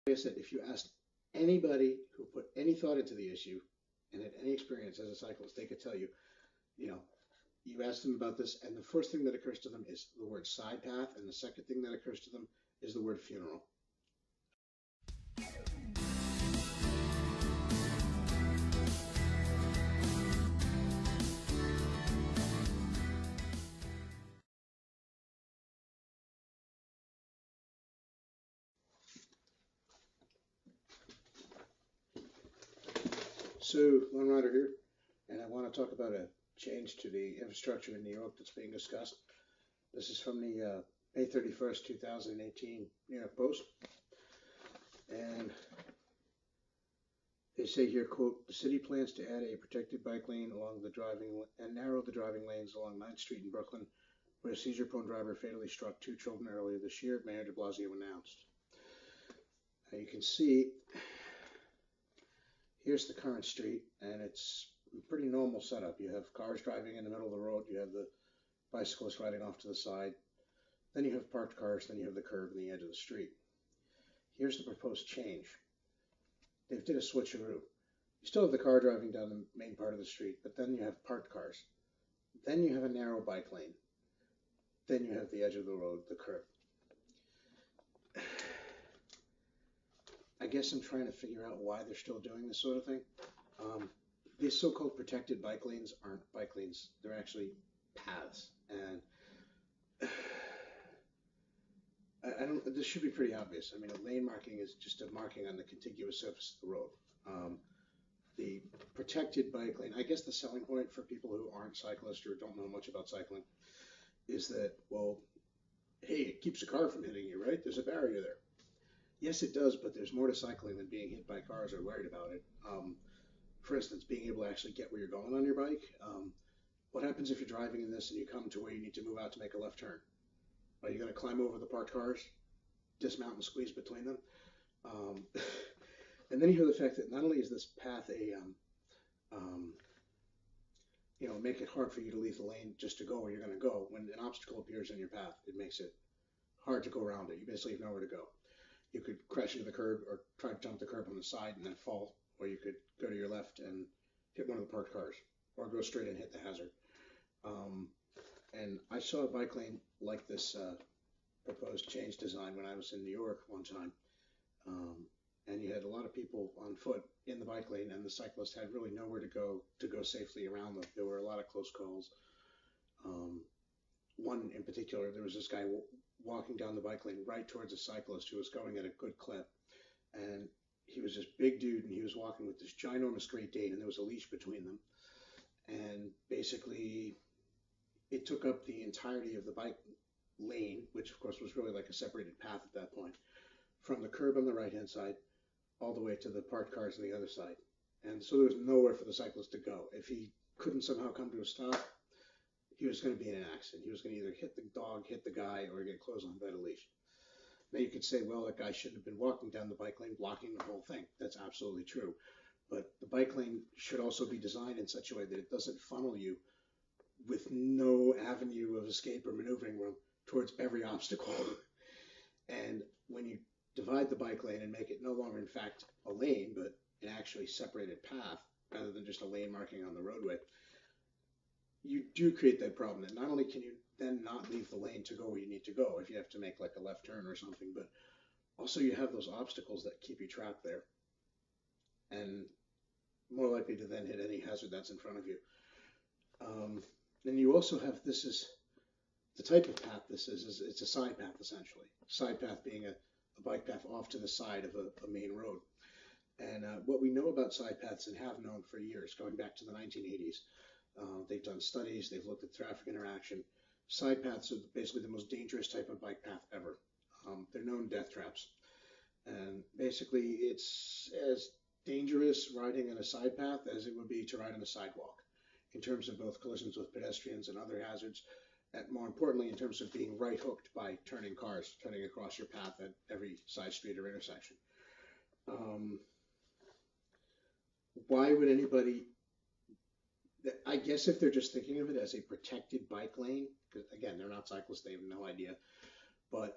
Like I said, if you asked anybody who put any thought into the issue and had any experience as a cyclist, they could tell you, you know, you ask them about this, and the first thing that occurs to them is the word side path, and the second thing that occurs to them is the word funeral. So, Lone Rider here, and I want to talk about a change to the infrastructure in New York that's being discussed. This is from the May 31st, 2018 New York Post, and they say here, quote, the city plans to add a protected bike lane along the driving and narrow the driving lanes along 9th Street in Brooklyn, where a seizure-prone driver fatally struck 2 children earlier this year, Mayor de Blasio announced. Now you can see, here's the current street, and it's a pretty normal setup. You have cars driving in the middle of the road, you have the bicyclists riding off to the side, then you have parked cars, then you have the curb and the edge of the street. Here's the proposed change. They did a switcheroo. You still have the car driving down the main part of the street, but then you have parked cars. Then you have a narrow bike lane. Then you have the edge of the road, the curb. I guess I'm trying to figure out why they're still doing this sort of thing. These so-called protected bike lanes aren't bike lanes. They're actually paths. And I don't. This should be pretty obvious. I mean, a lane marking is just a marking on the contiguous surface of the road. The protected bike lane, I guess the selling point for people who aren't cyclists or don't know much about cycling is that, well, hey, it keeps a car from hitting you, right? There's a barrier there. Yes, it does, but there's more to cycling than being hit by cars or worried about it. For instance, being able to actually get where you're going on your bike. What happens if you're driving in this and you come to where you need to move out to make a left turn? Are you going to climb over the parked cars, dismount and squeeze between them? And then you have the fact that not only is this path make it hard for you to leave the lane just to go where you're going to go. When an obstacle appears in your path, it makes it hard to go around it. You basically have nowhere to go. You could crash into the curb or try to jump the curb on the side and then fall, or you could go to your left and hit one of the parked cars, or go straight and hit the hazard. And I saw a bike lane like this proposed change design when I was in New York one time. And you had a lot of people on foot in the bike lane, and the cyclists had really nowhere to go safely around them. There were a lot of close calls. One in particular, there was this guy walking down the bike lane right towards a cyclist who was going at a good clip, and he was this big dude, and he was walking with this ginormous Great Dane, and there was a leash between them, and basically it took up the entirety of the bike lane, which of course was really like a separated path at that point, from the curb on the right hand side all the way to the parked cars on the other side. And so there was nowhere for the cyclist to go. If he couldn't somehow come to a stop, he was going to be in an accident. He was going to either hit the dog, hit the guy, or get clotheslined by the leash. Now you could say, well, that guy shouldn't have been walking down the bike lane, blocking the whole thing. That's absolutely true. But the bike lane should also be designed in such a way that it doesn't funnel you with no avenue of escape or maneuvering room towards every obstacle. And when you divide the bike lane and make it no longer, in fact, a lane, but an actually separated path rather than just a lane marking on the roadway, you do create that problem that not only can you then not leave the lane to go where you need to go if you have to make like a left turn or something, but also you have those obstacles that keep you trapped there and more likely to then hit any hazard that's in front of you. And you also have, this is the type of path this is it's a side path essentially. Side path being a bike path off to the side of a main road. And what we know about side paths and have known for years, going back to the 1980s, they've done studies, they've looked at traffic interaction. Side paths are basically the most dangerous type of bike path ever. They're known death traps. And basically it's as dangerous riding in a side path as it would be to ride on a sidewalk in terms of both collisions with pedestrians and other hazards, and more importantly in terms of being right hooked by turning cars, turning across your path at every side street or intersection. Why would anybody, I guess if they're just thinking of it as a protected bike lane, because again, they're not cyclists, they have no idea, but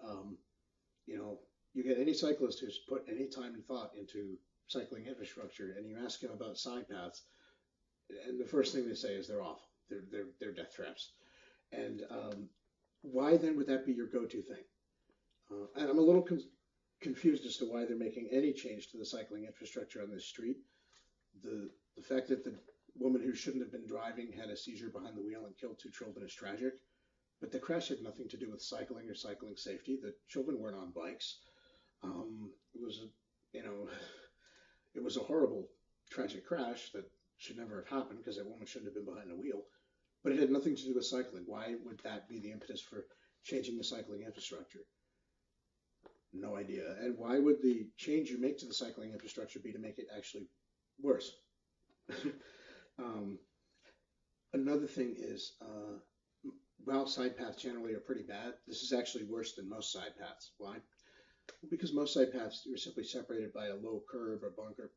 you get any cyclist who's put any time and thought into cycling infrastructure, and you ask him about side paths, and the first thing they say is they're awful. They're death traps. And why then would that be your go-to thing? And I'm a little confused as to why they're making any change to the cycling infrastructure on this street. The fact that the woman who shouldn't have been driving had a seizure behind the wheel and killed two children is tragic, but the crash had nothing to do with cycling or cycling safety. The children weren't on bikes. It was, you know, it was a horrible, tragic crash that should never have happened because that woman shouldn't have been behind the wheel. But it had nothing to do with cycling. Why would that be the impetus for changing the cycling infrastructure? No idea. And why would the change you make to the cycling infrastructure be to make it actually worse? Another thing is, while side paths generally are pretty bad, this is actually worse than most side paths. Why? Because most side paths, you're simply separated by a low curb or bunker.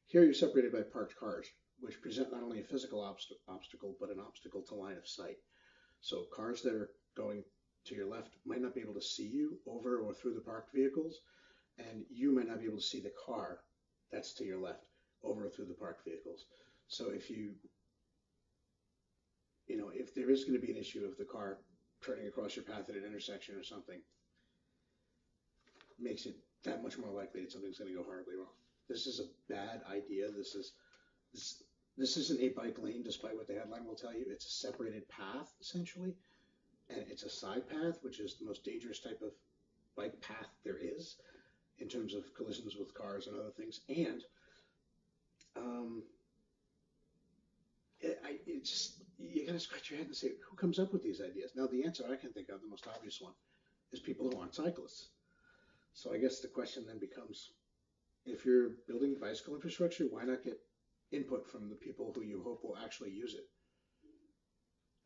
Here you're separated by parked cars, which present not only a physical obstacle, but an obstacle to line of sight. So cars that are going to your left might not be able to see you over or through the parked vehicles, and you might not be able to see the car that's to your left over or through the parked vehicles. So if if there is going to be an issue of the car turning across your path at an intersection or something, makes it that much more likely that something's going to go horribly wrong. This is a bad idea. This isn't a bike lane, despite what the headline will tell you. It's a separated path, essentially, and it's a side path, which is the most dangerous type of bike path there is in terms of collisions with cars and other things. And you gotta scratch your head and say, who comes up with these ideas? Now, the answer I can think of, the most obvious one, is people who aren't cyclists. So I guess the question then becomes, if you're building bicycle infrastructure, why not get input from the people who you hope will actually use it?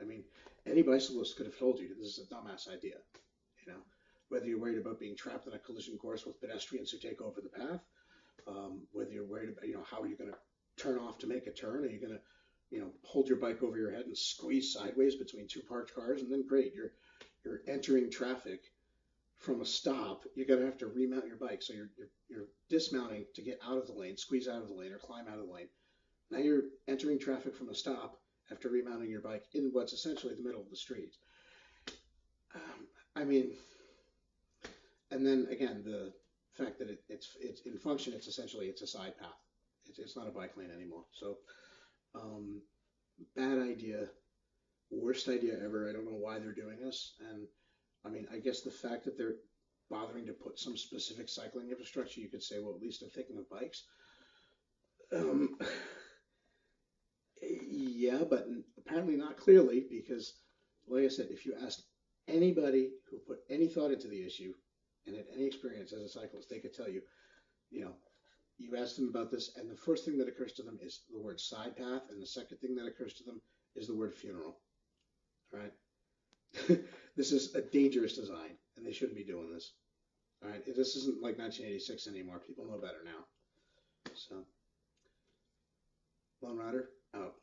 I mean, any bicyclist could have told you this is a dumbass idea. Whether you're worried about being trapped in a collision course with pedestrians who take over the path, whether you're worried about, how are you going to turn off to make a turn? Are you going to, hold your bike over your head and squeeze sideways between two parked cars? And then great, you're entering traffic from a stop. You're going to have to remount your bike. So you're dismounting to get out of the lane, squeeze out of the lane, or climb out of the lane. Now you're entering traffic from a stop after remounting your bike in what's essentially the middle of the street. And then again, the fact that it's in function, it's a side path. It's not a bike lane anymore. So bad idea, worst idea ever. I don't know why they're doing this. And I guess the fact that they're bothering to put some specific cycling infrastructure, you could say, well, at least they're thinking of bikes. Yeah, but apparently not clearly, because, like I said, if you asked anybody who put any thought into the issue and had any experience as a cyclist, they could tell you, you ask them about this, and the first thing that occurs to them is the word side path, and the second thing that occurs to them is the word funeral. All right? This is a dangerous design, and they shouldn't be doing this. All right? This isn't like 1986 anymore. People know better now. So, Lone Rider, out.